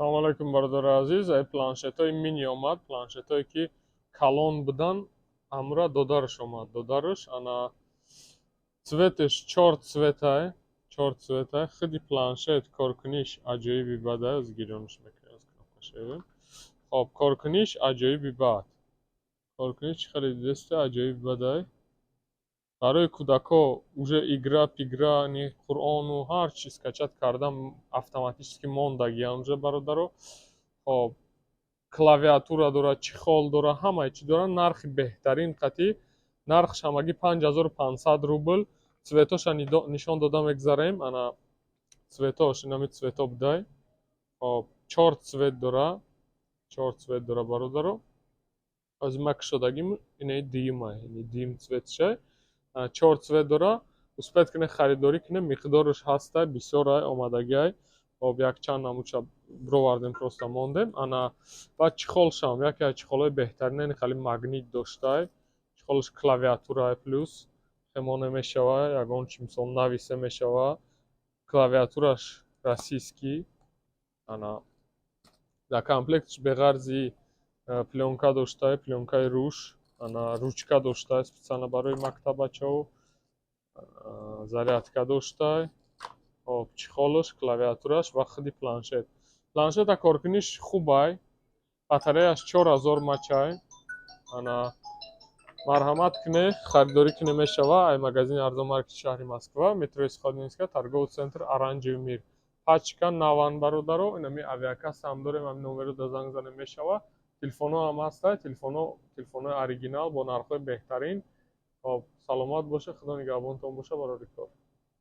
Салом алейкум, бародари азиз. Ай планшетҳои мини омад, планшетҳое ки калон будан, амра додараш омад. Додараш ана цветеш чор цветай. Хиди планшет коркуниш аҷоиби бадай, аз гирёниш мекунем, аз кнопкашеве. Хоб, коркуниш аҷоиби бад. Коркуниш чӣ хеле дидесте аҷоиби бадай. Барои кӯдако уже игра, ни Қуръону ҳар чӣ скачат кардан автоматически мондаги онҷа бародаро. Хоб, клавиатура дора, чихол дора, ҳамаи чӣ дора, нархи беҳтарин қатъи. Нархш ҳамагӣ 5500 рубл. Цветоша нишон дода мегзарем. Ана цветош инами цвето будай. Хоб, 4 цвет дора бародаро. Аз ма кушодагим инаи димай, дим цветшай. 4 цвет дора. Успет кунем харидорӣ кунем, миқдораш ҳастай, бисёрай омадагиай. Хоб, якчанд намуча бировардем, просто мондем. Ана баъд чихолшам, яке аз чихолҳои беҳтаринани хали магнит доштай. Чихолаш клавиатурае плюс хемо намешавад, ягон чӣ мисол нависа мешавад. Клавиатураш российский. Ана дар комплектш беғарзи плёнка доштай, плёнкаи руш. Ана ручка доштай специально барои мактабачаҳо. Зарядка доштай. Хоб, чихолаш, клавиатураш ва хиди планшет. Планшета коркуниш хубай. Батареяш 4000 мачай. Ана марҳамат кунед, харидорӣ кунед мешава. Ай магазини арзон маркети шаҳри Москва, метрои Сходнинская, торговый центр Оранжевый мир. Пачка 90 бародаро. Инами авиакасса ҳам дорем, ҳамин номеро да занг занем мешава. Телефонҳо ҳам ҳастай, телефонҳои оригинал бо нархҳои беҳтарин. Хоб, саломат боша, худо нигаҳбонтон боша барори кор.